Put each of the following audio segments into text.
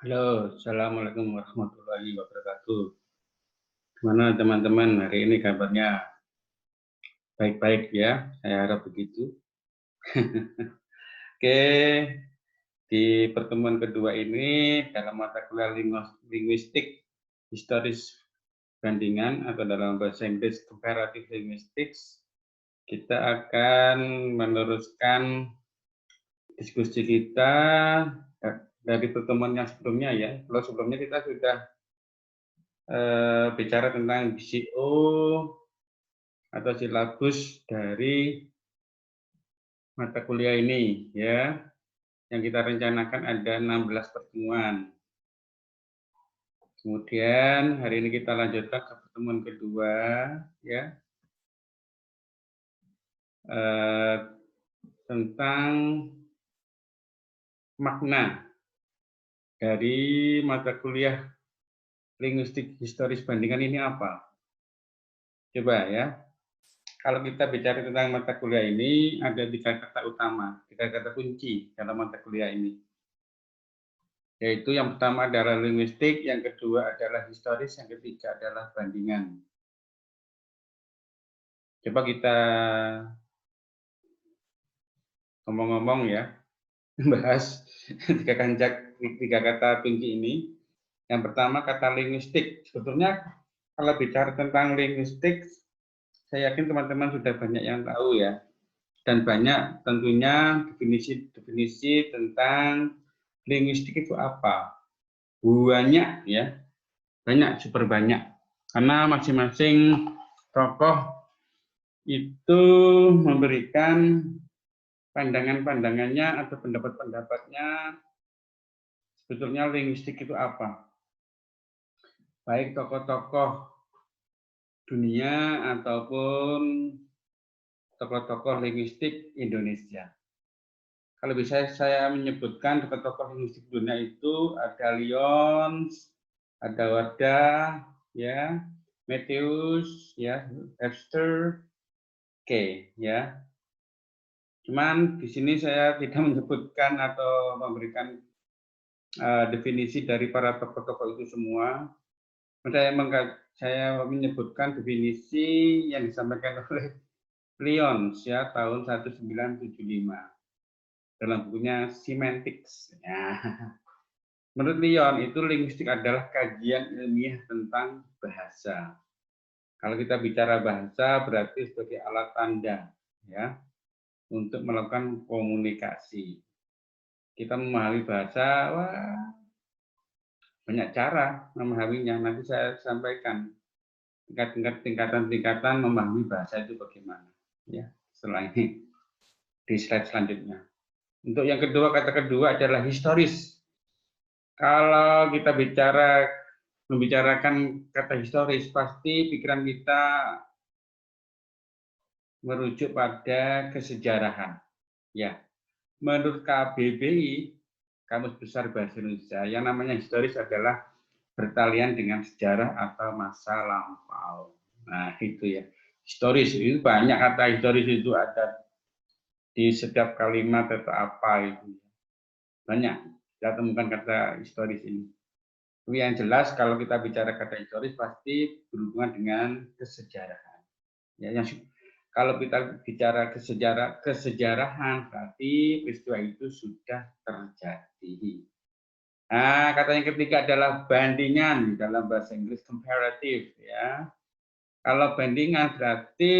Halo, Assalamualaikum warahmatullahi wabarakatuh. Gimana teman-teman hari ini kabarnya? Baik-baik ya, saya harap begitu. Oke, di pertemuan kedua ini dalam mata kuliah linguistik historis bandingan atau dalam bahasa Inggris comparative linguistics, kita akan meneruskan diskusi kita dari pertemuan yang sebelumnya ya. Kalau sebelumnya kita sudah bicara tentang BCO atau silabus dari mata kuliah ini ya. Yang kita rencanakan ada 16 pertemuan. Kemudian hari ini kita lanjutkan ke pertemuan kedua ya. Tentang makna dari mata kuliah linguistik historis bandingan ini apa? Coba ya. Kalau kita bicara tentang mata kuliah ini, ada 3 kata utama, 3 kata kunci dalam mata kuliah ini. Yaitu yang pertama adalah linguistik, yang kedua adalah historis, yang ketiga adalah bandingan. Coba kita ngomong-ngomong ya, bahas 3 kata kunci ini. Yang pertama kata linguistik. Sebetulnya kalau bicara tentang linguistik, saya yakin teman-teman sudah banyak yang tahu ya. Dan banyak tentunya definisi-definisi tentang linguistik itu apa. Banyak ya, banyak, super banyak. Karena masing-masing tokoh itu memberikan pandangan-pandangannya atau pendapat-pendapatnya sebetulnya linguistik itu apa. Baik tokoh-tokoh dunia ataupun tokoh-tokoh linguistik Indonesia. Kalau bisa saya menyebutkan tokoh-tokoh linguistik dunia itu ada Lyons, ada Wardah, ya, Matthews, ya, Webster, ya. Cuman di sini saya tidak menyebutkan atau memberikan definisi dari para tokoh-tokoh itu semua. Saya menyebutkan definisi yang disampaikan oleh Lyons ya tahun 1975 dalam bukunya Semantics. Ya. Menurut Lyon itu linguistik adalah kajian ilmiah tentang bahasa. Kalau kita bicara bahasa berarti sebagai alat tanda ya untuk melakukan komunikasi. Kita memahami bahasa, wah banyak cara memahaminya. Nanti saya sampaikan tingkatan-tingkatan memahami bahasa itu bagaimana. Ya, setelah ini di slide selanjutnya. Untuk yang kedua, kata kedua adalah historis. Kalau kita membicarakan kata historis, pasti pikiran kita merujuk pada kesejarahan. Ya, menurut KBBI, Kamus Besar Bahasa Indonesia, yang namanya historis adalah bertalian dengan sejarah atau masa lampau. Nah, itu ya. Historis itu banyak kata historis itu ada di setiap kalimat atau apa itu. Banyak kita temukan kata historis ini. Tapi yang jelas kalau kita bicara kata historis pasti berhubungan dengan kesejarahan. Ya, kalau kita bicara kesejarahan berarti peristiwa itu sudah terjadi. Nah, kata yang ketiga adalah bandingan dalam bahasa Inggris comparative ya. Kalau bandingan berarti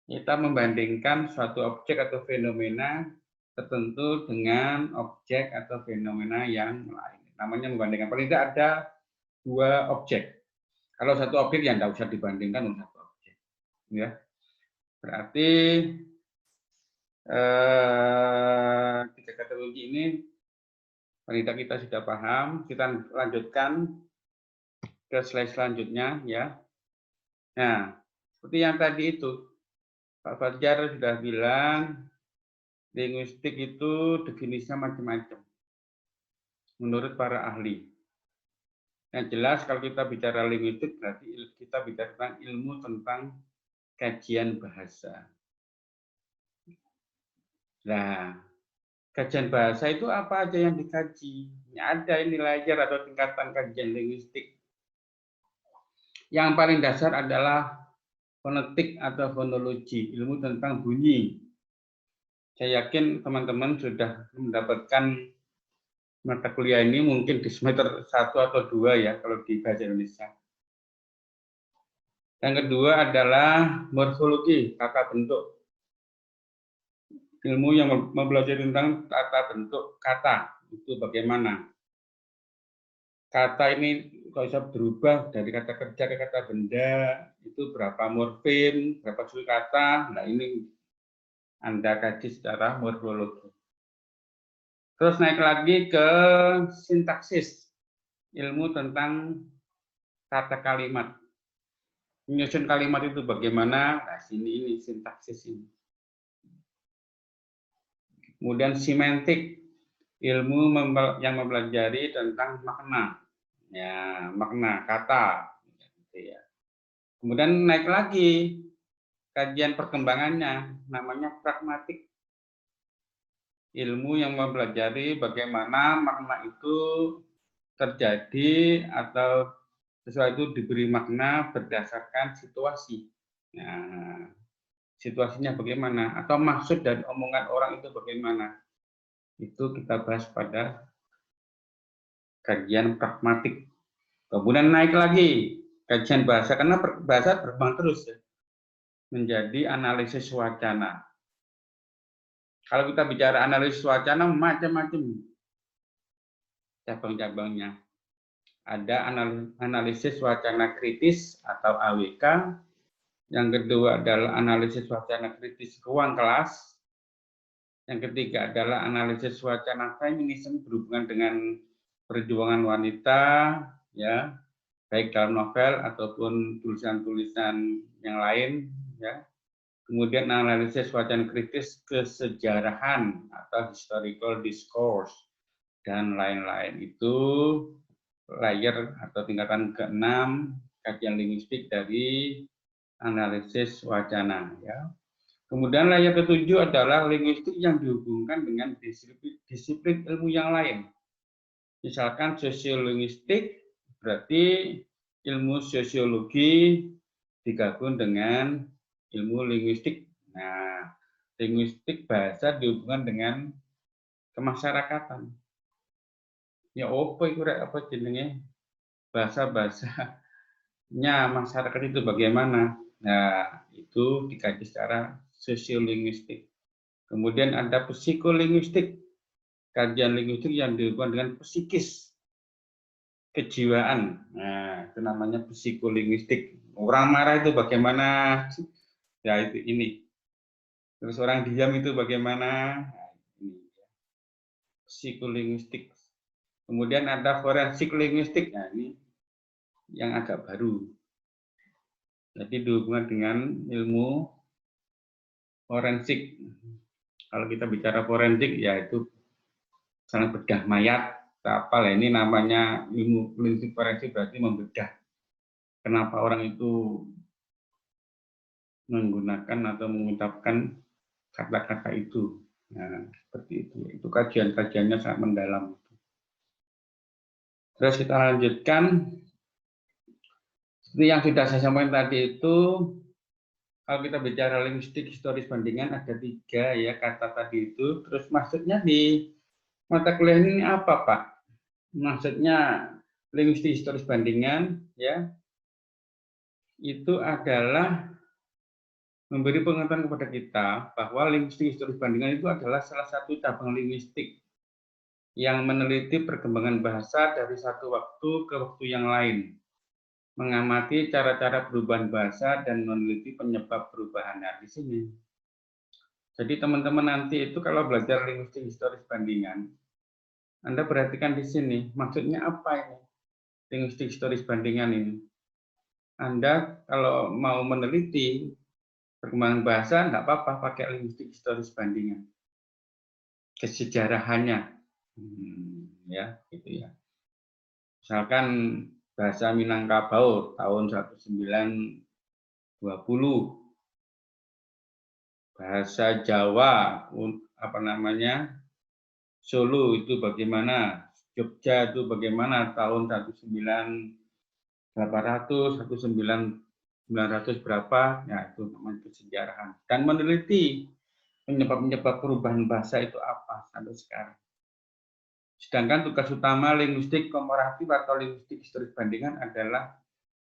kita membandingkan suatu objek atau fenomena tertentu dengan objek atau fenomena yang lain. Namanya membandingkan. Paling tidak ada 2 objek. Kalau satu objek yang tidak usah dibandingkan dengan satu objek. Ya. Berarti 3 kata kunci ini paling tidak kita sudah paham. Kita lanjutkan ke slide selanjutnya ya. Nah, seperti yang tadi itu Pak Fajar sudah bilang linguistik itu definisinya macam-macam menurut para ahli. Yang jelas kalau kita bicara linguistik berarti kita bicara tentang ilmu tentang kajian bahasa. Nah, Kajian bahasa itu apa aja yang dikaji? Ada ini layer atau tingkatan kajian linguistik. Yang paling dasar adalah fonetik atau fonologi, ilmu tentang bunyi. Saya yakin teman-teman sudah mendapatkan mata kuliah ini mungkin di semester 1 atau 2 ya, kalau di bahasa Indonesia. Yang kedua adalah morfologi, tata bentuk. Ilmu yang mempelajari tentang tata bentuk kata, itu bagaimana. Kata ini kalau bisa berubah dari kata kerja ke kata benda, itu berapa morfem, berapa suku kata, nah ini Anda kaji secara morfologi. Terus naik lagi ke sintaksis, ilmu tentang tata kalimat. Menyusun kalimat itu bagaimana, nah ini sintaksis ini. Kemudian semantik, ilmu yang mempelajari tentang makna, ya makna kata. Gitu ya. Kemudian naik lagi kajian perkembangannya, namanya pragmatik, ilmu yang mempelajari bagaimana makna itu terjadi atau sesuatu diberi makna berdasarkan situasi. Nah, situasinya bagaimana atau maksud dari omongan orang itu bagaimana. Itu kita bahas pada kajian pragmatik. Kemudian naik lagi kajian bahasa, karena bahasa berkembang terus ya, menjadi analisis wacana. Kalau kita bicara analisis wacana, macam-macam cabang-cabangnya. Ada analisis wacana kritis atau AWK. Yang kedua adalah analisis wacana kritis ruang kelas. Yang ketiga adalah analisis wacana feminisme berhubungan dengan perjuangan wanita, ya, baik dalam novel ataupun tulisan-tulisan yang lain, ya. Kemudian analisis wacana kritis kesejarahan atau historical discourse dan lain-lain. Itu layer atau tingkatan ke-6 kajian linguistik dari analisis wacana, ya. Kemudian layer ke-7 adalah linguistik yang dihubungkan dengan disiplin ilmu yang lain. Misalkan sosiolinguistik, berarti ilmu sosiologi digabung dengan ilmu linguistik. Nah, linguistik bahasa dihubungkan dengan kemasyarakatan. Ya apa itu apa jenenge? Bahasa-bahasanya masyarakat itu bagaimana? Nah, itu dikaji secara sosiolinguistik. Kemudian ada psikolinguistik, kajian linguistik yang dihubungkan dengan psikis, kejiwaan. Nah, itu namanya psikolinguistik. Orang marah itu bagaimana? Ya itu ini. Terus orang diam itu bagaimana? Nah, ini psikolinguistik. Kemudian ada forensik linguistik. Nah, ini yang agak baru. Jadi dihubungkan dengan ilmu forensik. Kalau kita bicara forensik, yaitu misalnya bedah mayat, apa lah ini namanya ilmu linguistik forensik, berarti membedah kenapa orang itu menggunakan atau mengucapkan kata-kata itu. Nah, seperti itu. Itu kajian-kajiannya sangat mendalam. Terus kita lanjutkan. Seperti yang sudah saya sampaikan tadi itu, kalau kita bicara linguistik historis bandingan ada 3 ya kata tadi itu. Terus maksudnya di mata kuliah ini apa, Pak? Maksudnya linguistik historis bandingan ya itu adalah memberi pengetahuan kepada kita bahwa linguistik historis bandingan itu adalah salah satu cabang linguistik yang meneliti perkembangan bahasa dari satu waktu ke waktu yang lain, mengamati cara-cara perubahan bahasa dan meneliti penyebab perubahan. Nah, di sini. Jadi teman-teman nanti itu kalau belajar linguistik historis bandingan, Anda perhatikan di sini, maksudnya apa ini? Linguistik historis bandingan ini. Anda kalau mau meneliti perkembangan bahasa, enggak apa-apa pakai linguistik historis bandingan. Kesejarahannya, ya, gitu ya. Misalkan bahasa Minangkabau tahun 1920, bahasa Jawa apa namanya Solo itu bagaimana, Jogja itu bagaimana tahun 1900, 1900 berapa, ya itu namanya kesejarahan. Dan meneliti penyebab-penyebab perubahan bahasa itu apa sampai sekarang. Sedangkan tugas utama linguistik komparatif atau linguistik historis bandingan adalah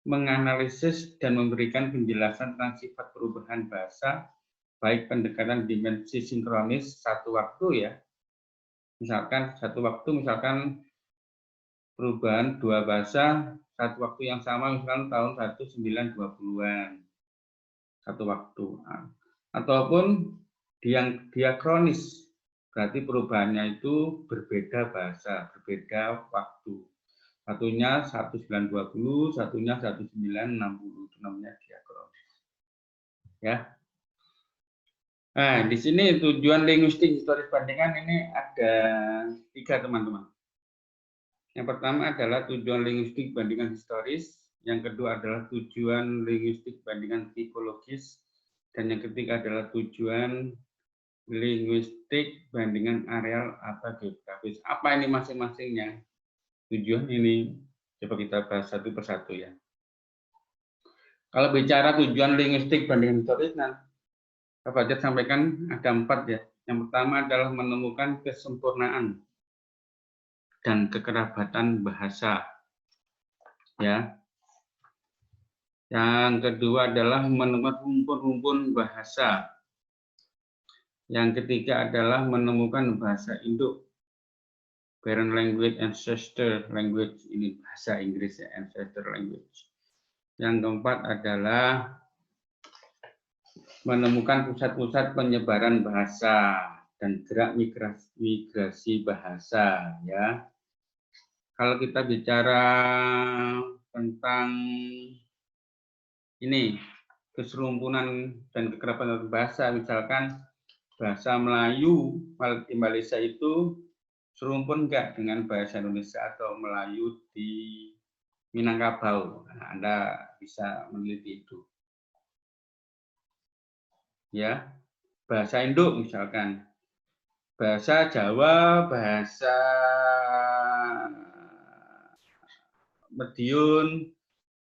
menganalisis dan memberikan penjelasan tentang sifat perubahan bahasa, baik pendekatan dimensi sinkronis satu waktu ya, misalkan satu waktu, misalkan perubahan dua bahasa satu waktu yang sama, misalkan tahun 1920-an, satu waktu. Ataupun yang diakronis, berarti perubahannya itu berbeda bahasa, berbeda waktu. Satunya 1920, satunya 1960, itu namanya diakronis. Ya. Nah, di sini tujuan linguistik historis bandingan ini ada 3, teman-teman. Yang pertama adalah tujuan linguistik bandingan historis, yang kedua adalah tujuan linguistik bandingan tipologis, dan yang ketiga adalah tujuan linguistik bandingan areal atau geografis. Apa ini masing-masingnya? Tujuan ini coba kita bahas satu persatu ya. Kalau bicara tujuan linguistik bandingan historis, nah, Pak Fajar sampaikan ada 4 ya. Yang pertama adalah menemukan kesempurnaan dan kekerabatan bahasa. Ya. Yang kedua adalah menemukan rumpun-rumpun bahasa. Yang ketiga adalah menemukan bahasa induk, parent language, ancestor language, ini bahasa Inggris ya, ancestor language. Yang keempat adalah menemukan pusat-pusat penyebaran bahasa dan gerak migrasi bahasa ya. Kalau kita bicara tentang ini keserumpunan dan kekerabatan bahasa, misalkan bahasa Melayu di Malaysia itu serumpun enggak dengan bahasa Indonesia atau Melayu di Minangkabau. Nah, Anda bisa meneliti itu. Ya, bahasa induk misalkan bahasa Jawa, bahasa Madiun,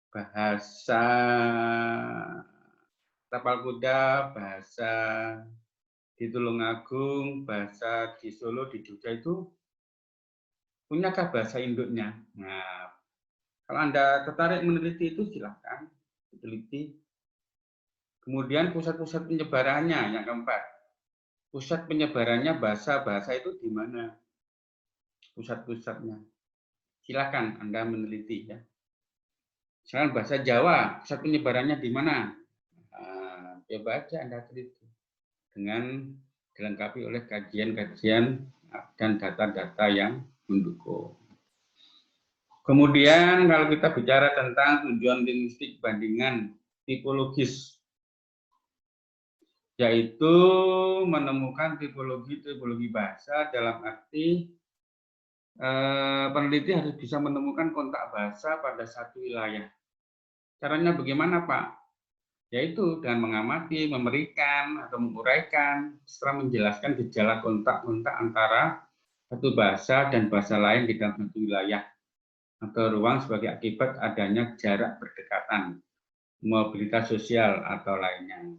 bahasa Tapal Kuda, bahasa di Tulungagung, bahasa di Solo, di Jogja itu punyakah bahasa induknya? Nah, kalau Anda tertarik meneliti itu silahkan diteliti. Kemudian pusat-pusat penyebarannya yang keempat. Pusat penyebarannya bahasa-bahasa itu di mana? Pusat-pusatnya. Silakan Anda meneliti ya. Misalkan bahasa Jawa, pusat penyebarannya di mana? Nah, coba aja Anda teliti dengan dilengkapi oleh kajian-kajian dan data-data yang mendukung. Kemudian kalau kita bicara tentang tujuan linguistik bandingan tipologis, yaitu menemukan tipologi bahasa dalam arti peneliti harus bisa menemukan kontak bahasa pada satu wilayah. Caranya bagaimana, Pak? Yaitu dengan mengamati, memberikan, atau menguraikan, serta menjelaskan gejala kontak-kontak antara satu bahasa dan bahasa lain di dalam satu wilayah atau ruang sebagai akibat adanya jarak berdekatan, mobilitas sosial, atau lainnya.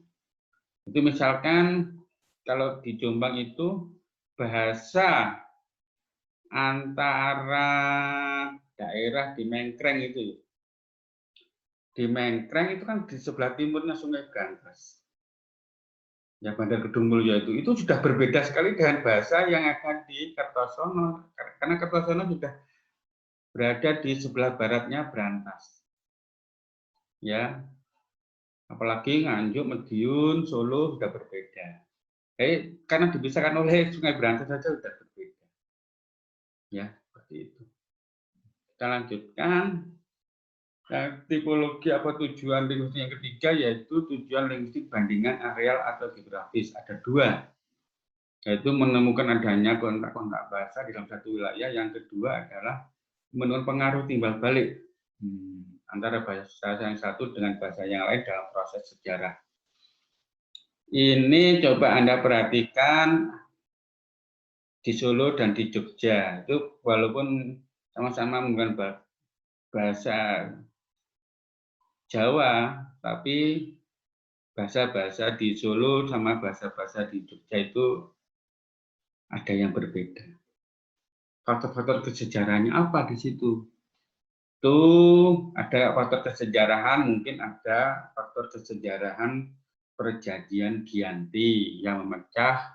Itu misalkan kalau di Jombang itu bahasa antara daerah di Mengkreng itu. Di Mengkreng itu kan di sebelah timurnya Sungai Brantas. Ya, Bandar Kedung Mulyo itu sudah berbeda sekali dengan bahasa yang ada di Kertosono. Karena Kertosono sudah berada di sebelah baratnya Brantas. Ya, apalagi Nganjuk, Madiun, Solo sudah berbeda. Karena dipisahkan oleh Sungai Brantas saja sudah berbeda. Ya, seperti itu. Kita lanjutkan. Tipologi apa tujuan linguistik yang ketiga yaitu tujuan linguistik bandingan areal atau geografis. Ada 2, yaitu menemukan adanya kontak-kontak bahasa di dalam satu wilayah. Yang kedua adalah menemukan pengaruh timbal balik antara bahasa yang satu dengan bahasa yang lain dalam proses sejarah. Ini coba Anda perhatikan di Solo dan di Jogja. Itu walaupun sama-sama menggunakan bahasa Jawa, tapi bahasa-bahasa di Solo sama bahasa-bahasa di Jogja itu ada yang berbeda. Faktor-faktor kesejarahannya apa di situ? Itu ada faktor kesejarahan, mungkin ada faktor kesejarahan perjanjian Giyanti yang memecah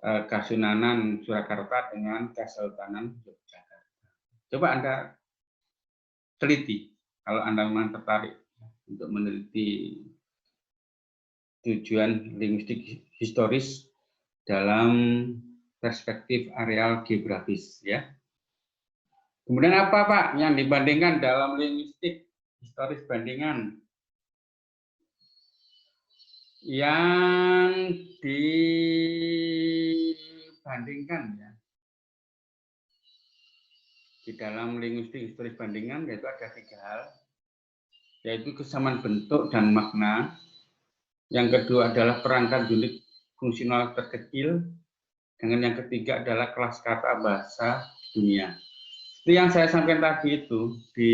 Kasunanan Surakarta dengan Kesultanan Yogyakarta. Coba Anda teliti kalau Anda memang tertarik untuk meneliti tujuan linguistik historis dalam perspektif areal geografis, ya. Kemudian apa Pak yang dibandingkan dalam linguistik historis bandingan? Yang dibandingkan ya di dalam linguistik historis bandingan yaitu ada 3 hal, yaitu kesamaan bentuk dan makna. Yang kedua adalah perangkat unit fungsional terkecil. Dengan yang ketiga adalah kelas kata bahasa dunia. Itu yang saya sampaikan tadi itu di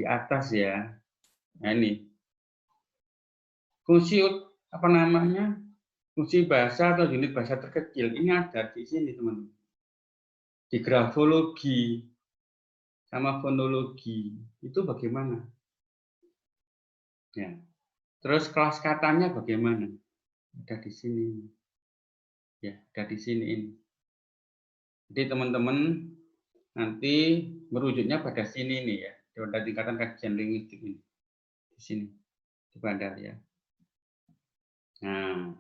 atas ya. Nah ini fungsi apa namanya? Fungsi bahasa atau unit bahasa terkecil ini ada di sini teman-teman. Di grafologi sama fonologi itu bagaimana? Ya. Terus kelas katanya bagaimana? Ada di sini. Ya, ada di sini ini. Jadi teman-teman nanti merujuknya pada sini nih ya. Pada tingkatan kajian linguistik ini. Di sini. Di Bandar ya. Nah,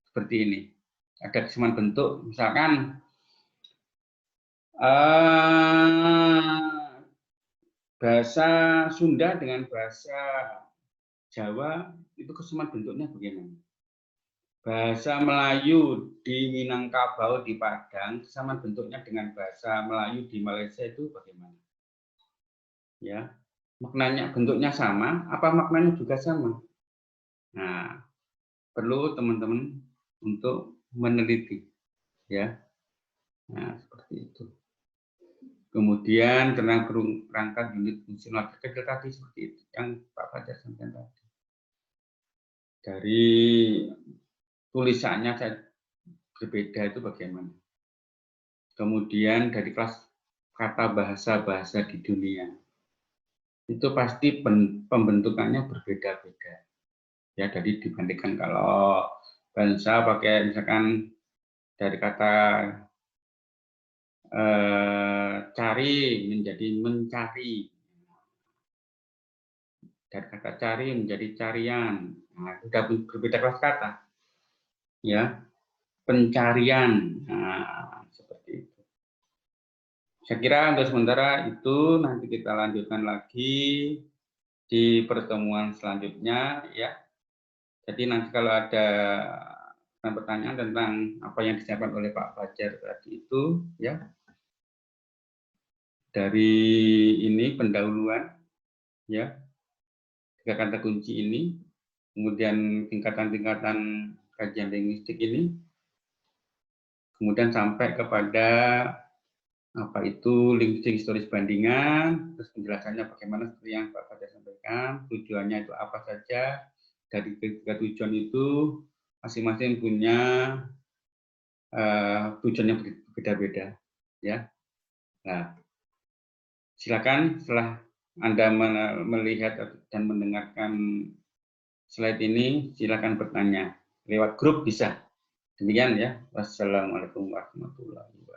seperti ini. Ada kesamaan bentuk, misalkan bahasa Sunda dengan bahasa Jawa itu kesamaan bentuknya bagaimana? Bahasa Melayu di Minangkabau di Padang kesamaan bentuknya dengan bahasa Melayu di Malaysia itu bagaimana? Ya, maknanya bentuknya sama, apa maknanya juga sama? Nah, perlu teman-teman untuk meneliti, ya. Nah, seperti itu. Kemudian tentang perangkat unit fungsional terkecil tadi seperti itu yang Pak Fajar sampaikan tadi. Dari tulisannya berbeda itu bagaimana. Kemudian dari kelas kata bahasa-bahasa di dunia itu pasti pembentukannya berbeda-beda. Ya, jadi dibandingkan kalau bangsa pakai misalkan dari kata cari menjadi mencari, dari kata cari menjadi carian. Nah, sudah berbeda kelas kata, ya, pencarian. Nah, seperti itu. Saya kira untuk sementara itu nanti kita lanjutkan lagi di pertemuan selanjutnya, ya. Jadi nanti kalau ada pertanyaan tentang apa yang disampaikan oleh Pak Fajar tadi itu, ya, dari ini pendahuluan, ya, 3 kata kunci ini, kemudian tingkatan-tingkatan kajian linguistik ini, kemudian sampai kepada apa itu linguistik historis bandingan, terus penjelasannya bagaimana seperti yang Pak Fajar sampaikan, tujuannya itu apa saja, dari 3 tujuan itu masing-masing punya tujuannya berbeda-beda, ya. Nah, silakan setelah Anda melihat dan mendengarkan slide ini, silakan bertanya lewat grup bisa. Demikian ya. Wassalamualaikum warahmatullahi wabarakatuh.